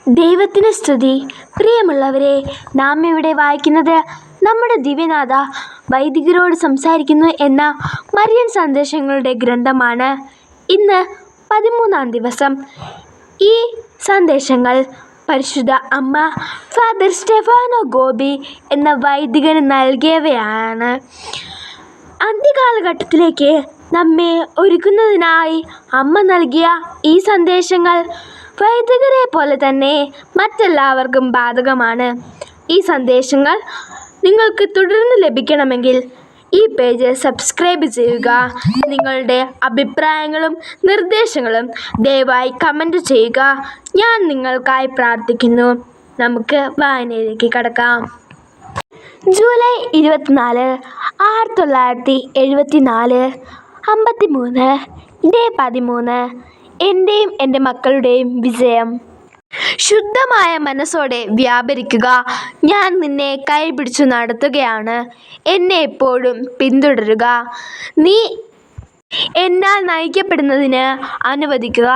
ദൈവത്തിന് സ്തുതി. പ്രിയമുള്ളവരെ, നാം ഇവിടെ വായിക്കുന്നത് നമ്മുടെ ദിവ്യനാഥ വൈദികരോട് സംസാരിക്കുന്നു എന്ന മരിയൻ സന്ദേശങ്ങളുടെ ഗ്രന്ഥമാണ്. ഇന്ന് 13-ാം ദിവസം. ഈ സന്ദേശങ്ങൾ പരിശുദ്ധ അമ്മ ഫാദർ സ്റ്റെഫാനോ ഗോപി എന്ന വൈദികന് നൽകിയവയാണ്. അന്ത്യകാലഘട്ടത്തിലേക്ക് നമ്മെ ഒരുക്കുന്നതിനായി അമ്മ നൽകിയ ഈ സന്ദേശങ്ങൾ വൈദികരെ പോലെ തന്നെ മറ്റെല്ലാവർക്കും ബാധകമാണ്. ഈ സന്ദേശങ്ങൾ നിങ്ങൾക്ക് തുടർന്ന് ലഭിക്കണമെങ്കിൽ ഈ പേജ് സബ്സ്ക്രൈബ് ചെയ്യുക. നിങ്ങളുടെ അഭിപ്രായങ്ങളും നിർദ്ദേശങ്ങളും ദയവായി കമൻറ്റ് ചെയ്യുക. ഞാൻ നിങ്ങൾക്കായി പ്രാർത്ഥിക്കുന്നു. നമുക്ക് വായനയിലേക്ക് കടക്കാം. July 24, 1974, 53, day 13. എൻ്റെയും എൻ്റെ മക്കളുടെയും വിജയം. ശുദ്ധമായ മനസ്സോടെ വ്യാപരിക്കുക. ഞാൻ നിന്നെ കൈപിടിച്ചു നടത്തുകയാണ്. എന്നെ എപ്പോഴും പിന്തുടരുക. നീ എന്നാൽ നയിക്കപ്പെടുന്നതിന് അനുവദിക്കുക.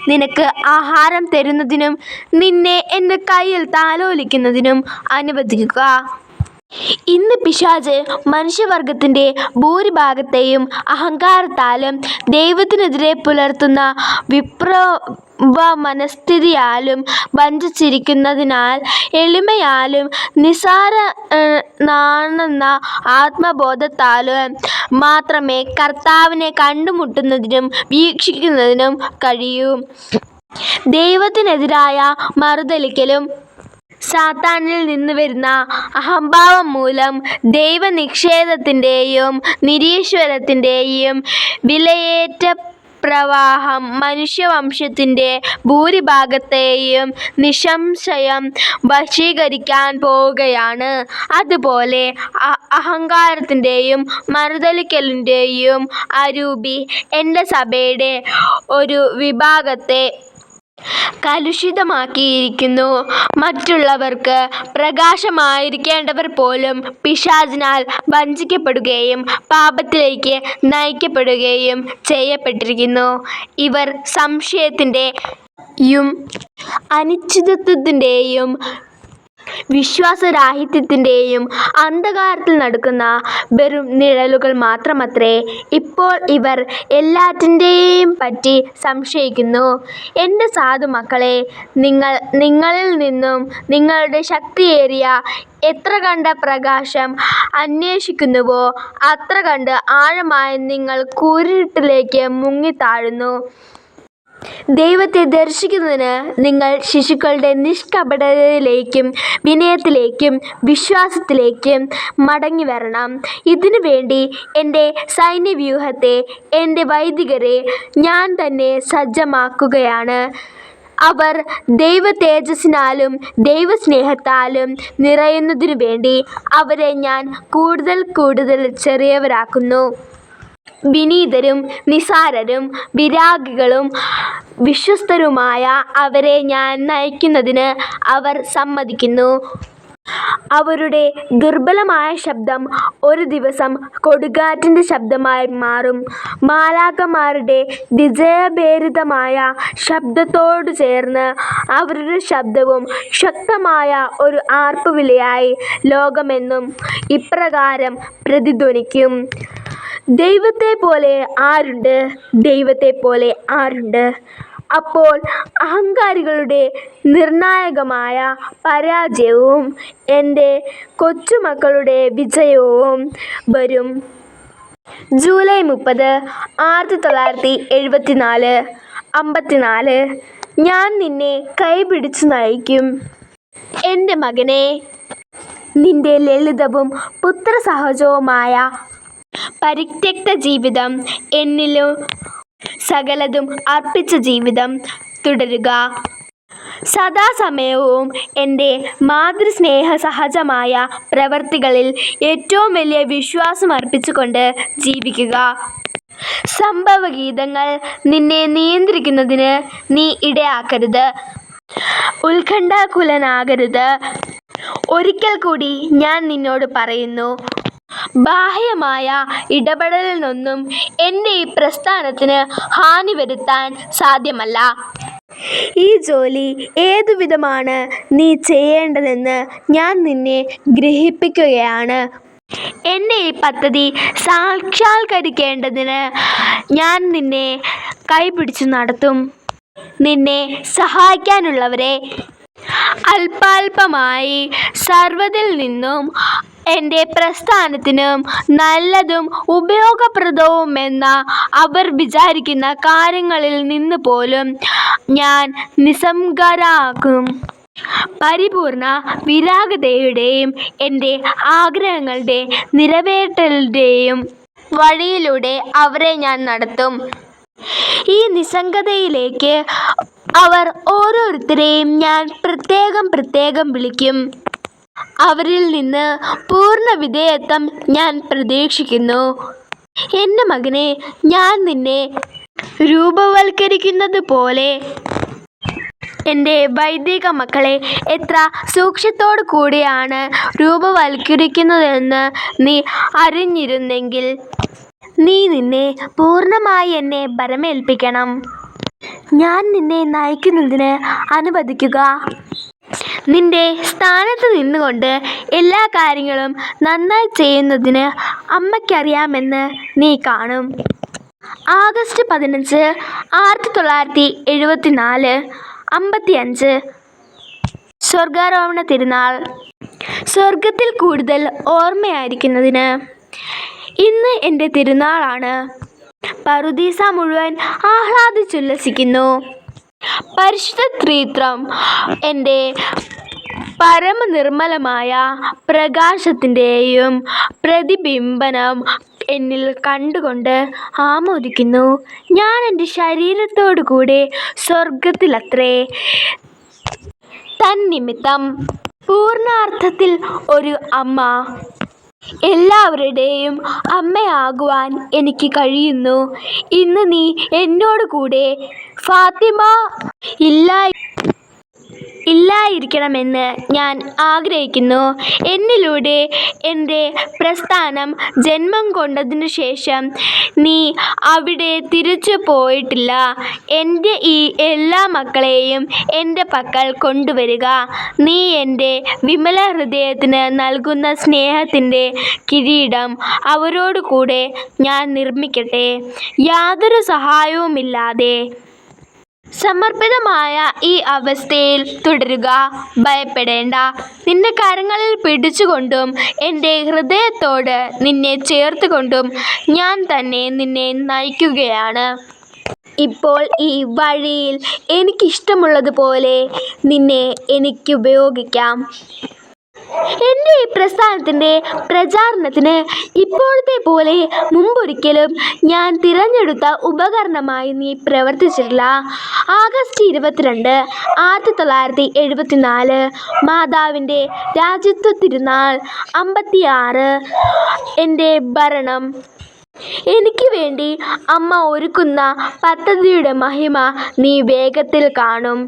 നിനക്ക് ആഹാരം തരുന്നതിനും നിന്നെ എൻ്റെ കയ്യിൽ താലോലിക്കുന്നതിനും അനുവദിക്കുക. ഇന്ന് പിശാച് മനുഷ്യവർഗത്തിൻ്റെ ഭൂരിഭാഗത്തെയും അഹങ്കാരത്താലും ദൈവത്തിനെതിരെ പുലർത്തുന്ന മനസ്ഥിതിയാലും വഞ്ചിച്ചിരിക്കുന്നതിനാൽ എളിമയാലും നിസ്സാരനാണെന്ന ആത്മബോധത്താലും മാത്രമേ കർത്താവിനെ കണ്ടുമുട്ടുന്നതിനും വീക്ഷിക്കുന്നതിനും കഴിയൂ. ദൈവത്തിനെതിരായ മറുതലിക്കലും സാത്താനിൽ നിന്ന് വരുന്ന അഹംഭാവം മൂലം ദൈവനിഷേധത്തിൻ്റെയും നിരീശ്വരത്തിൻ്റെയും വിലയേറ്റ പ്രവാഹം മനുഷ്യവംശത്തിൻ്റെ ഭൂരിഭാഗത്തെയും നിസ്സംശയം വശീകരിക്കാൻ പോവുകയാണ്. അതുപോലെ അഹങ്കാരത്തിൻ്റെയും മറുതലിക്കലിൻ്റെയും അരൂപി എൻ്റെ സഭയുടെ ഒരു വിഭാഗത്തെ കലുഷിതമാക്കിയിരിക്കുന്നു. മറ്റുള്ളവർക്ക് പ്രകാശമായിരിക്കേണ്ടവർ പോലും പിശാചിനാൽ വഞ്ചിക്കപ്പെടുകയും പാപത്തിലേക്ക് നയിക്കപ്പെടുകയും ചെയ്യപ്പെട്ടിരിക്കുന്നു. ഇവർ സംശയത്തിൻ്റെയും അനിശ്ചിതത്വത്തിൻ്റെയും വിശ്വാസരാഹിത്യത്തിൻ്റെയും അന്ധകാരത്തിൽ നടക്കുന്ന വെറും നിഴലുകൾ മാത്രമത്രേ. ഇപ്പോൾ ഇവർ എല്ലാറ്റിൻ്റെയും പറ്റി സംശയിക്കുന്നു. എൻ്റെ സാധുമക്കളെ, നിങ്ങളിൽ നിന്നും നിങ്ങളുടെ ശക്തിയേറിയ എത്ര കണ്ട് പ്രകാശം അന്വേഷിക്കുന്നുവോ അത്ര കണ്ട് ആഴമായി നിങ്ങൾ കൂരിരുട്ടിലേക്ക് മുങ്ങിത്താഴുന്നു. ദൈവത്തെ ദർശിക്കുന്നതിന് നിങ്ങൾ ശിശുക്കളുടെ നിഷ്കപടതയിലേക്കും വിനയത്തിലേക്കും വിശ്വാസത്തിലേക്കും മടങ്ങിവരണം. ഇതിനു വേണ്ടി എൻ്റെ സൈന്യവ്യൂഹത്തെ, എൻ്റെ വൈദികരെ ഞാൻ തന്നെ സജ്ജമാക്കുകയാണ്. അവർ ദൈവതേജസ്സിനാലും ദൈവസ്നേഹത്താലും നിറയുന്നതിനു വേണ്ടി അവരെ ഞാൻ കൂടുതൽ കൂടുതൽ ചെറിയവരാക്കുന്നു. വിനീതരും നിസ്സാരരും വിരാഗികളും വിശ്വസ്തരുമായ അവരെ ഞാൻ നയിക്കുന്നതിന് അവർ സമ്മതിക്കുന്നു. അവരുടെ ദുർബലമായ ശബ്ദം ഒരു ദിവസം കൊടുങ്കാറ്റിൻ്റെ ശബ്ദമായി മാറും. മാലാഖമാരുടെ വിജയഭേരിതമായ ശബ്ദത്തോടു ചേർന്ന് അവരുടെ ശബ്ദവും ശക്തമായ ഒരു ആർപ്പുവിളിയായി ലോകമെന്നും ഇപ്രകാരം പ്രതിധ്വനിക്കും: ദൈവത്തെപ്പോലെ ആരുണ്ട്? ദൈവത്തെപ്പോലെ ആരുണ്ട്? അപ്പോൾ അഹങ്കാരികളുടെ നിർണായകമായ പരാജയവും എൻ്റെ കൊച്ചുമക്കളുടെ വിജയവും വരും. ജൂലൈ 30, 1974, 54. ഞാൻ നിന്നെ കൈപിടിച്ചു നയിക്കും. എൻ്റെ മകനെ, നിന്റെ ലളിതവും പുത്രസഹജവുമായ പരിത്യക്ത ജീവിതം, എന്നിലും സകലതും അർപ്പിച്ച ജീവിതം തുടരുക. സദാസമയവും എൻ്റെ മാതൃസ്നേഹസഹജമായ പ്രവൃത്തികളിൽ ഏറ്റവും വലിയ വിശ്വാസം അർപ്പിച്ചുകൊണ്ട് ജീവിക്കുക. സംഭവഗീതങ്ങൾ നിന്നെ നിയന്ത്രിക്കുന്നതിന് നീ ഇടയാക്കരുത്. ഉത്കണ്ഠാകുലനാകരുത്. ഒരിക്കൽ കൂടി ഞാൻ നിന്നോട് പറയുന്നു, ബാഹ്യമായ ഇടപെടലിൽ നിന്നും എൻ്റെ ഈ പ്രസ്ഥാനത്തിന് ഹാനി വരുത്താൻ സാധ്യമല്ല. ഈ ജോലി ഏതുവിധമാണ് നീ ചെയ്യേണ്ടതെന്ന് ഞാൻ നിന്നെ ഗ്രഹിപ്പിക്കുകയാണ്. എൻ്റെ ഈ പദ്ധതി സാക്ഷാത്കരിക്കേണ്ടതിന് ഞാൻ നിന്നെ കൈപിടിച്ചു നടത്തും. നിന്നെ സഹായിക്കാനുള്ളവരെ അല്പാൽപമായി സർവ്വതിൽ നിന്നും എൻ്റെ പ്രസ്ഥാനത്തിനും നല്ലതും ഉപയോഗപ്രദവുമെന്ന അവർ വിചാരിക്കുന്ന കാര്യങ്ങളിൽ നിന്ന് പോലും ഞാൻ നിസ്സംഗരാക്കും. പരിപൂർണ വിരക്തതയുടെയും എൻ്റെ ആഗ്രഹങ്ങളുടെ നിറവേറ്റലിൻ്റെയും വഴിയിലൂടെ അവരെ ഞാൻ നടത്തും. ഈ നിസ്സംഗതയിലേക്ക് അവർ ഓരോരുത്തരെയും ഞാൻ പ്രത്യേകം പ്രത്യേകം വിളിക്കും. അവരിൽ നിന്ന് പൂർണ്ണ വിധേയത്വം ഞാൻ പ്രതീക്ഷിക്കുന്നു. എൻ്റെ മകനെ, ഞാൻ നിന്നെ രൂപവൽക്കരിക്കുന്നത് പോലെ എൻ്റെ വൈദിക മക്കളെ എത്ര സൂക്ഷ്മത്തോടു കൂടിയാണ് രൂപവൽക്കരിക്കുന്നതെന്ന് നീ അറിഞ്ഞിരുന്നെങ്കിൽ നീ നിന്നെ പൂർണ്ണമായി എന്നെ ഭരമേൽപ്പിക്കണം. ഞാൻ നിന്നെ നയിക്കുന്നതിന് അനുവദിക്കുക. നിന്റെ സ്ഥാനത്ത് നിന്നുകൊണ്ട് എല്ലാ കാര്യങ്ങളും നന്നായി ചെയ്യുന്നതിന് അമ്മയ്ക്കറിയാമെന്ന് നീ കാണും. ആഗസ്റ്റ് 15, 1974, 55. സ്വർഗാരോഹണ തിരുനാൾ. സ്വർഗത്തിൽ കൂടുതൽ ഓർമ്മയായിരിക്കുന്നതിന് ഇന്ന് എൻ്റെ തിരുനാളാണ്. പറുദീസ മുഴുവൻ ആഹ്ലാദിച്ചുല്ലസിക്കുന്നു. പരിശുദ്ധ ത്രിത്വം എൻ്റെ പരമനിർമ്മലമായ പ്രകാശത്തിൻ്റെയും പ്രതിബിംബനം എന്നിൽ കണ്ടുകൊണ്ട് ആമോദിക്കുന്നു. ഞാൻ എൻ്റെ ശരീരത്തോടു കൂടെ സ്വർഗത്തിലത്രേ. തന്നിമിത്തം പൂർണ്ണാർത്ഥത്തിൽ ഒരു അമ്മ എല്ലാവരുടെയും അമ്മയാകുവാൻ എനിക്ക് കഴിയുന്നു. ഇന്ന് നീ എന്നോട് കൂടെ ഫാത്തിമ ഇല്ലായിരിക്കണമെന്ന് ഞാൻ ആഗ്രഹിക്കുന്നു. എന്നിലൂടെ എൻ്റെ പ്രസ്ഥാനം ജന്മം കൊണ്ടതിനു ശേഷം നീ അവിടെ തിരിച്ചു പോയിട്ടില്ല. എൻ്റെ ഈ എല്ലാ മക്കളെയും എൻ്റെ പക്കൽ കൊണ്ടുവരിക. നീ എൻ്റെ വിമല ഹൃദയത്തിന് നൽകുന്ന സ്നേഹത്തിൻ്റെ കിരീടം അവരോടു കൂടെ ഞാൻ നിർമ്മിക്കട്ടെ. യാതൊരു സഹായവുമില്ലാതെ സമർപ്പിതമായ ഈ അവസ്ഥയിൽ തുടരുക. ഭയപ്പെടേണ്ട. നിന്റെ കരങ്ങളിൽ പിടിച്ചുകൊണ്ടും എൻ്റെ ഹൃദയത്തോട് നിന്നെ ചേർത്തുകൊണ്ടും ഞാൻ തന്നെ നിന്നെ നയിക്കുകയാണ്. ഇപ്പോൾ ഈ വഴിയിൽ എനിക്കിഷ്ടമുള്ളതുപോലെ നിന്നെ എനിക്ക് ഉപയോഗിക്കാം. എൻ്റെ ഈ പ്രസ്ഥാനത്തിൻ്റെ പ്രചാരണത്തിന് ഇപ്പോഴത്തെ പോലെ മുമ്പൊരിക്കലും ഞാൻ തിരഞ്ഞെടുത്ത ഉപകരണമായി നീ പ്രവർത്തിച്ചിട്ടില്ല. ആഗസ്റ്റ് 22, 1974. മാതാവിൻ്റെ രാജ്യത്വ തിരുനാൾ. 56. എൻ്റെ ഭരണം. എനിക്ക് വേണ്ടി അമ്മ ഒരുക്കുന്ന പദ്ധതിയുടെ മഹിമ നീ വേഗത്തിൽ കാണും.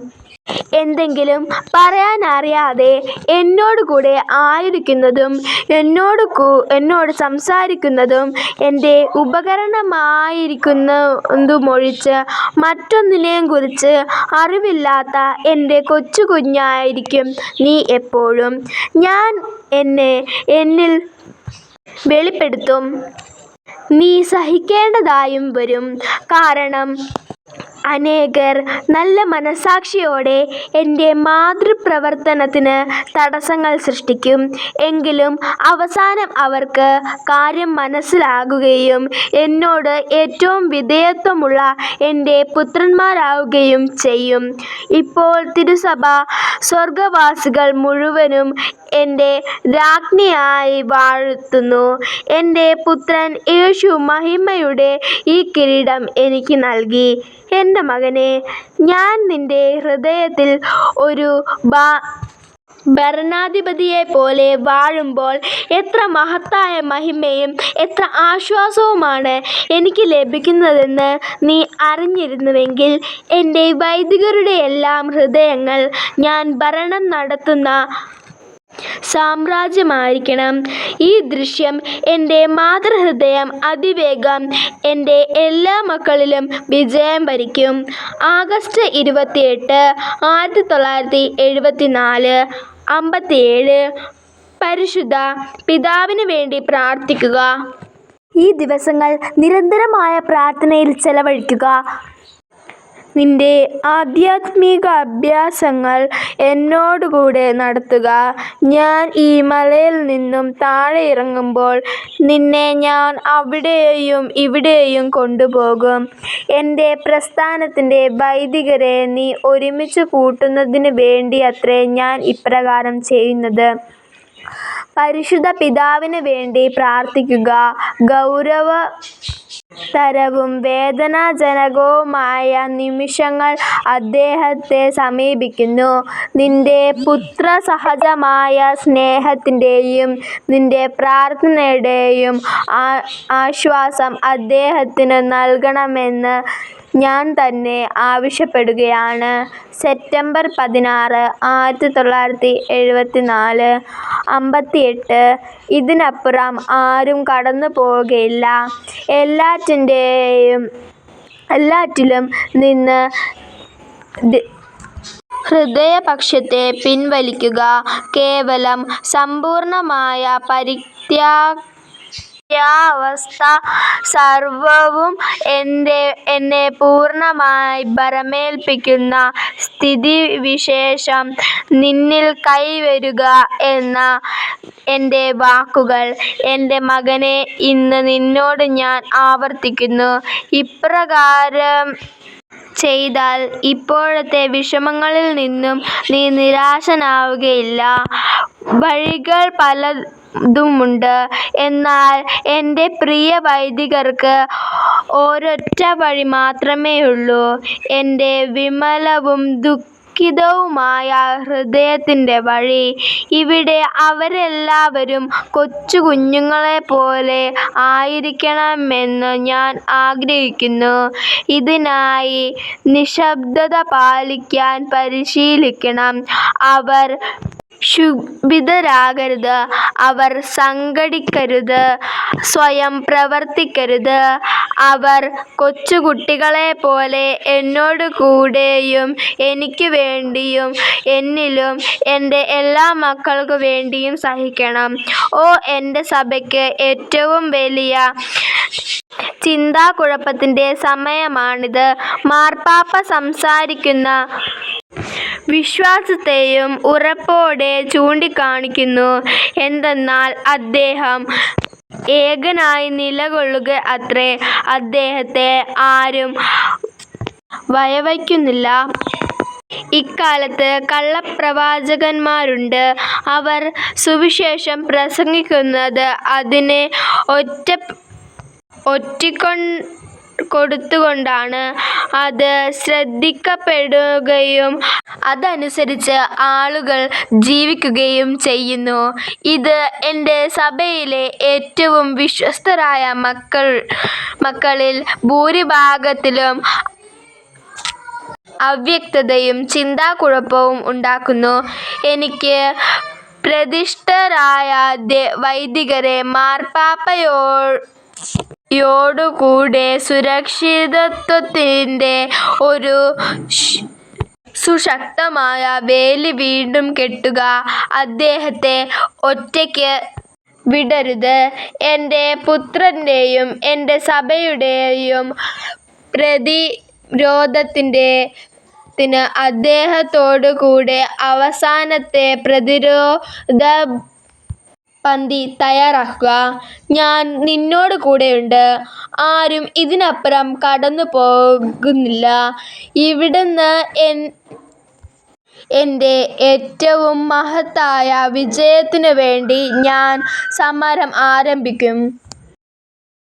എന്തെങ്കിലും പറയാനറിയാതെ എന്നോട് കൂടെ ആയിരിക്കുന്നതും എന്നോട് സംസാരിക്കുന്നതും എൻ്റെ ഉപകരണമായിരിക്കുന്നതുമൊഴിച്ച് മറ്റൊന്നിനെയും കുറിച്ച് അറിവില്ലാത്ത എൻ്റെ കൊച്ചു കുഞ്ഞായിരിക്കും നീ എപ്പോഴും. ഞാൻ എന്നിൽ വെളിപ്പെടുത്തും. നീ സഹിക്കേണ്ടതായും വരും. കാരണം അനേകർ നല്ല മനസ്സാക്ഷിയോടെ എൻ്റെ മാതൃപ്രവർത്തനത്തിന് തടസ്സങ്ങൾ സൃഷ്ടിക്കും. എങ്കിലും അവസാനം അവർക്ക് കാര്യം മനസ്സിലാകുകയും എന്നോട് ഏറ്റവും വിധേയത്വമുള്ള എൻ്റെ പുത്രന്മാരാകുകയും ചെയ്യും. ഇപ്പോൾ തിരുസഭ സ്വർഗവാസികൾ മുഴുവനും എൻ്റെ രാജ്ഞിയായി വാഴ്ത്തുന്നു. എൻ്റെ പുത്രൻ യേശു മഹിമയുടെ ഈ കിരീടം എനിക്ക് നൽകി. എൻ്റെ മകനെ, ഞാൻ നിൻ്റെ ഹൃദയത്തിൽ ഒരു ഭരണാധിപതിയെപ്പോലെ വാഴുമ്പോൾ എത്ര മഹത്തായ മഹിമയും എത്ര ആശ്വാസവുമാണ് എനിക്ക് ലഭിക്കുന്നതെന്ന് നീ അറിഞ്ഞിരുന്നുവെങ്കിൽ എൻ്റെ വൈദികരുടെയെല്ലാം ഹൃദയങ്ങൾ ഞാൻ ഭരണം നടത്തുന്ന സാമ്രാജ്യമായിരിക്കണം ഈ ദൃശ്യം. എൻ്റെ മാതൃഹൃദയം അതിവേഗം എൻ്റെ എല്ലാ മക്കളിലും വിജയം വരിക്കും. ആഗസ്റ്റ് 28, 1974, 57. പരിശുദ്ധ പിതാവിന് വേണ്ടി പ്രാർത്ഥിക്കുക. ഈ ദിവസങ്ങൾ നിരന്തരമായ പ്രാർത്ഥനയിൽ ചെലവഴിക്കുക. നിന്റെ ആധ്യാത്മിക അഭ്യാസങ്ങൾ എന്നോടുകൂടെ നടത്തുക. ഞാൻ ഈ മലയിൽ നിന്നും താഴെ ഇറങ്ങുമ്പോൾ നിന്നെ ഞാൻ അവിടെയും ഇവിടെയും കൊണ്ടുപോകും. എൻ്റെ പ്രസ്ഥാനത്തിൻ്റെ വൈദികരെ നീ ഒരുമിച്ച് കൂട്ടുന്നതിന് വേണ്ടിയത്രേ ഞാൻ ഇപ്രകാരം ചെയ്യുന്നത്. പരിശുദ്ധ പിതാവിന് വേണ്ടി പ്രാർത്ഥിക്കുക. ഗൗരവതരവും വേദനാജനകവുമായ നിമിഷങ്ങൾ അദ്ദേഹത്തെ സമീപിക്കുന്നു. നിന്റെ പുത്രസഹജമായ സ്നേഹത്തിൻ്റെയും നിന്റെ പ്രാർത്ഥനയുടെയും ആശ്വാസം അദ്ദേഹത്തിന് നൽകണമെന്ന് ഞാൻ തന്നെ ആവശ്യപ്പെടുകയാണ്. സെപ്റ്റംബർ 16, 1974, 58. ഇതിനപ്പുറം ആരും കടന്നു പോകുകയില്ല. എല്ലാറ്റിലും നിന്ന് ഹൃദയപക്ഷത്തെ പിൻവലിക്കുക. കേവലം സമ്പൂർണ്ണമായ പരിത്യാഗാവസ്ഥ. സർവ്വവും എന്നെ പൂർണ്ണമായി ഭരമേൽപ്പിക്കുന്ന സ്ഥിതിവിശേഷം നിന്നിൽ കൈവരുക എന്ന എൻ്റെ വാക്കുകൾ എൻ്റെ മകനെ ഇന്ന് നിന്നോട് ഞാൻ ആവർത്തിക്കുന്നു. ഇപ്രകാരം ചെയ്താൽ ഇപ്പോഴത്തെ വിഷമങ്ങളിൽ നിന്നും നീ നിരാശനാവുകയില്ല. വഴികൾ പലതുമുണ്ട്. എന്നാൽ എൻ്റെ പ്രിയ വൈദികർക്ക് ഒരൊറ്റ വഴി മാത്രമേയുള്ളൂ. എൻ്റെ വിമലവും ദുഃഖിതവുമായ ഹൃദയത്തിൻ്റെ വഴി. ഇവിടെ അവരെല്ലാവരും കൊച്ചു കുഞ്ഞുങ്ങളെപ്പോലെ ആയിരിക്കണമെന്ന് ഞാൻ ആഗ്രഹിക്കുന്നു. ഇതിനായി നിശബ്ദത പാലിക്കാൻ പരിശീലിക്കണം. അവർ ക്ഷുഭിതരാകരുത്. അവർ സംഘടിക്കരുത്. സ്വയം പ്രവർത്തിക്കരുത്. അവർ കൊച്ചുകുട്ടികളെപ്പോലെ എന്നോടുകൂടെയും എനിക്ക് വേണ്ടിയും എന്നിലും എൻ്റെ എല്ലാ മക്കൾക്കു വേണ്ടിയും സഹിക്കണം. ഓ എൻ്റെ സഭയ്ക്ക് ഏറ്റവും വലിയ ചിന്താക്കുഴപ്പത്തിൻ്റെ സമയമാണിത്. മാർപ്പാപ്പ സംസാരിക്കുന്ന വിശ്വാസത്തെയും ഉറപ്പോടെ ചൂണ്ടിക്കാണിക്കുന്നു. എന്തെന്നാൽ അദ്ദേഹം ഏകനായി നിലകൊള്ളുക അത്രേ. അദ്ദേഹത്തെ ആരും വകവയ്ക്കുന്നില്ല. ഇക്കാലത്ത് കള്ളപ്രവാചകന്മാരുണ്ട്. അവർ സുവിശേഷം പ്രസംഗിക്കുന്നത് അതിനെ ഒറ്റിക്കൊടുത്തുകൊണ്ടാണ്. അത് ശ്രദ്ധിക്കപ്പെടുകയും അതനുസരിച്ച് ആളുകൾ ജീവിക്കുകയും ചെയ്യുന്നു. ഇത് എൻ്റെ സഭയിലെ ഏറ്റവും വിശ്വസ്തരായ മക്കളിൽ ഭൂരിഭാഗത്തിലും അവ്യക്തതയും ചിന്താക്കുഴപ്പവും ഉണ്ടാക്കുന്നു. എനിക്ക് പ്രതിഷ്ഠരായ വൈദികരെ മാർപ്പാപ്പയോടുകൂടെ സുരക്ഷിതത്വത്തിൻ്റെ ഒരു സുശക്തമായ വേലി വീണ്ടും കെട്ടുക. അദ്ദേഹത്തെ ഒറ്റയ്ക്ക് വിടരുത്. എൻ്റെ പുത്രൻ്റെയും എൻ്റെ സഭയുടെയും പ്രതിരോധത്തിന് അദ്ദേഹത്തോടുകൂടെ അവസാനത്തെ പ്രതിരോധപന്തി തയ്യാറാക്കുക. ഞാൻ നിന്നോട് കൂടെയുണ്ട്. ആരും ഇതിനപ്പുറം കടന്നു പോകുന്നില്ല. ഇവിടുന്ന് എൻ്റെ ഏറ്റവും മഹത്തായ വിജയത്തിനു വേണ്ടി ഞാൻ സമരം ആരംഭിക്കും.